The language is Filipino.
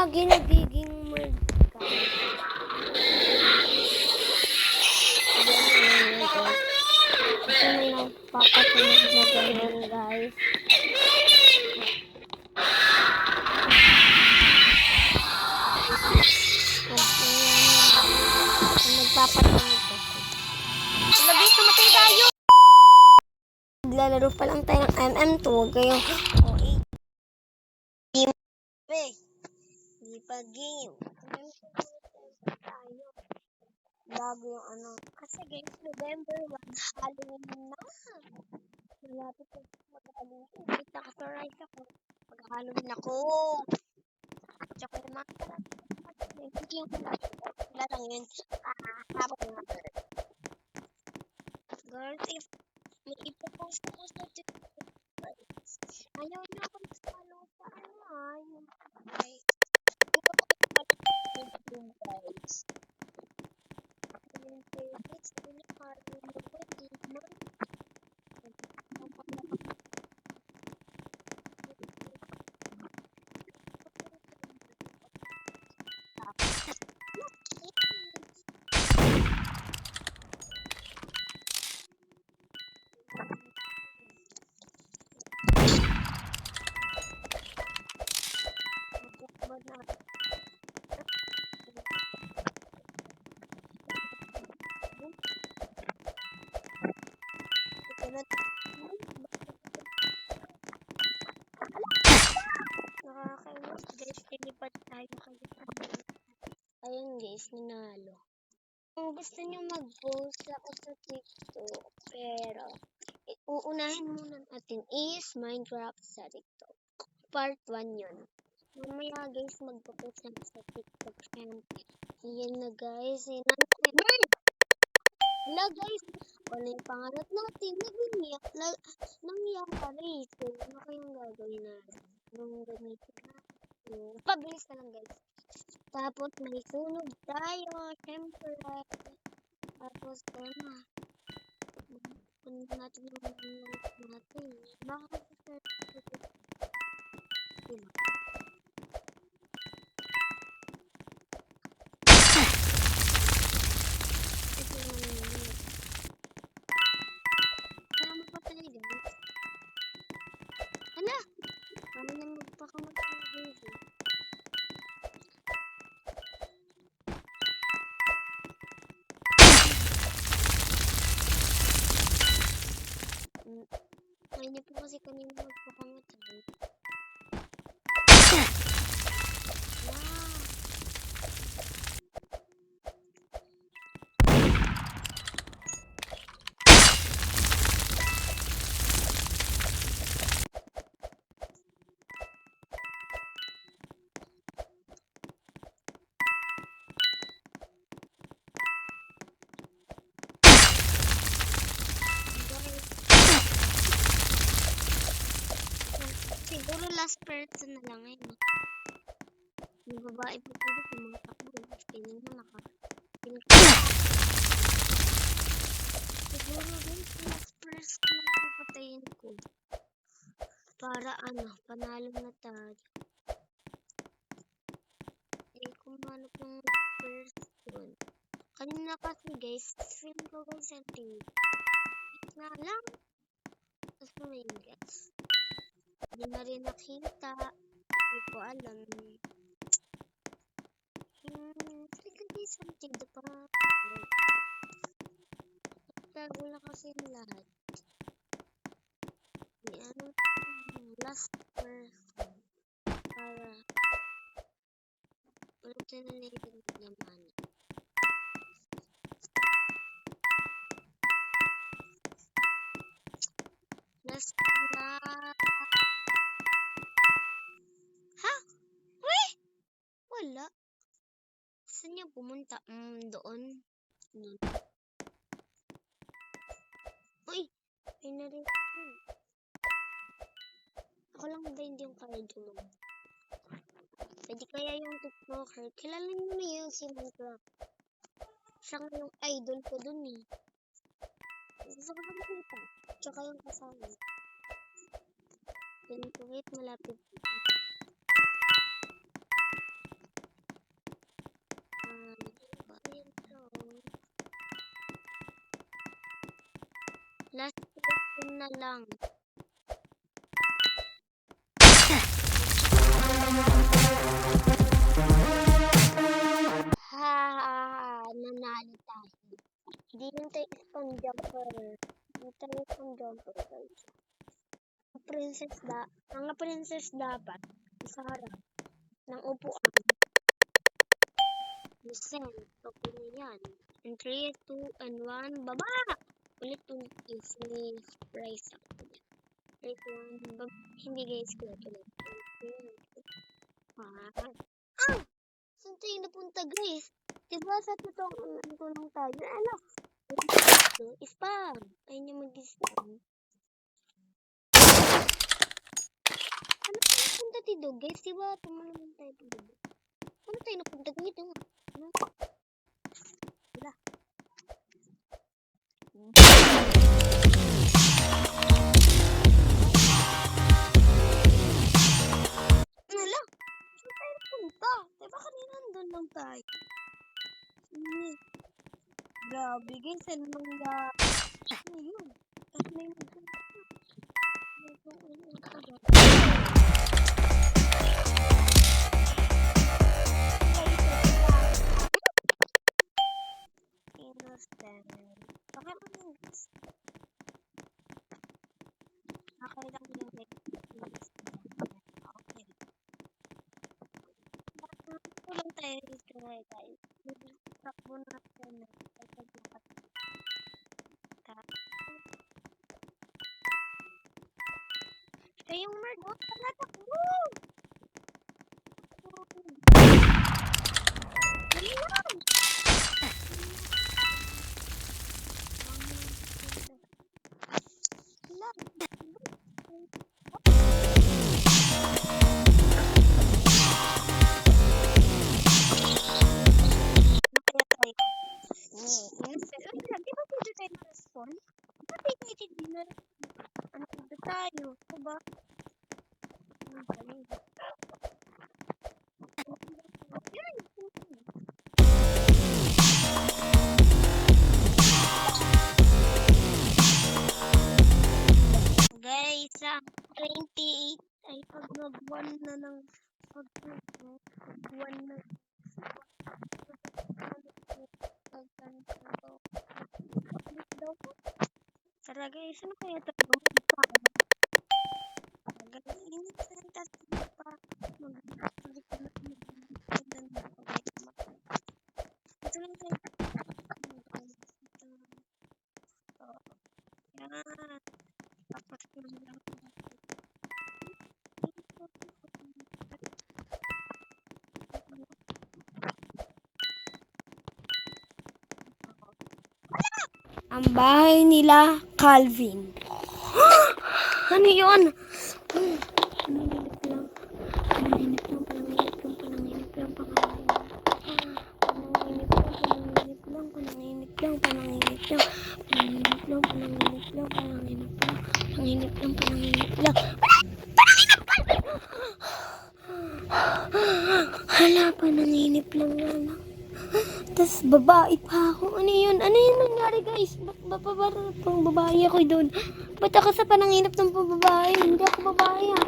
lagi nagiging murd ka. Kasi may nagpapasunod na ganyan, guys. Nagpapasunod kasi. Lagi, tumatay tayo! Naglalaro pa lang tayo ng MM2. Huwag kayong game. Hindi pa game. Tayo. Bago yung ano. Kasi guys, November 1, Halloween na. Malapit na mag-Halloween. Wait, naka-surprise ako. Mag-Halloween ako. Tsaka yung mga hindi yung wala lang yun. Habang mga girls, if may ipopost ako sa TikTok, ayaw niyo ako mag-follow sa ano yung guys. Yung guys. Yung favorites, hindi parang hindi man. Nakakainis guys, nilipat tayo kayo. Ayun guys, ninalo. Kung gusto nyo mag-post ako sa TikTok, pero uunahin muna natin is Minecraft sa TikTok. Part 1 yun. Mamaya guys, mag-post na sa TikTok. Yan na guys. Wala guys, wala yung pangarap natin. Nag-iiyak. Nangyak ka rin. So, ano kayong gagawin natin? Nung ganito na. Pabilis na lang guys. Tapos may sunog tayo. Siyempre. Tapos na. Punta natin yung mga natin. Baka kasi hala! Kami na magpakamatay guys. Hindi po kasi kanina magpakamatay. Siguro last person na lang ngayon. Yung babae po pwede sa mga takbo. Kaya na siguro guys, last person na papatayin ko. Para panalo na tayo. Kung ano pong person. Kanina kasi guys, film ko guys ang TV. Na lang. Tapos may guys. Hindi na rin nakita. Hindi ko alam. Sige guys, ang TV pa. Tago na kasi lahat. Last person. Para ulit na nilagyan naman. Last na. Ha? Uy! Wala. Saan niya pumunta? Doon. Uy! May narin. Ako lang ba hindi yung ka-idol mo? Pwede kaya yung TikToker. Kilala niyo na yun si Minecraft. Siya nga yung idol ko dun eh. Gusto ko makita. Tsaka yung kasama. Pinutuhit malapit. Last question na lang. Nanalo tayo. Hindi lang tayo spam jumper. Hindi tayo spam jumper, guys. Mga princess dapat sa harap ng upuan. Listen, okay na yan. In 3, 2, and 1, baba! Ulit-ulit is may price ako. 3, 2, 1, baba. Hindi guys, ulit-ulit. Saan tayo napunta guys? Diba sa totoong ko lang tayo? Ano? Spam! Ayun yung mag-spam. Ano tayo napunta dito guys? Diba tumalong tayo dito? Ano tayo napunta dito? Ano? Wala. Wala. Saan tayo napunta? Diba kanina nandun lang tayo? Grabe guys, ano nangyari? Ano yun? Tapos may magpunta. Innocent. Okay lang yun guys. Okay lang yun guys. Okay. Ito lang tayo dito guys. Takbo natin na. Siya yung Margot. Tara, takbo! Dali lang! Di ba pwede tayo na-respond? Ba't pwede na ano dito tayo? Diba? Guys, 28 ay pag mag-1 na ng pag-1 na tara guys, ano kaya ito? Guys, inisantas pa. Ito lang tayo. Yan. Tapos lang. Ang bahay nila, Calvin. Ano yun? Hala, pananginip lang yan. Tapos babae pa ako. Ano yun? Ano yun nangyari guys? Parang pang babae ako doon. Ba't ako sa pananginip ng babae? Hindi ako babae ah.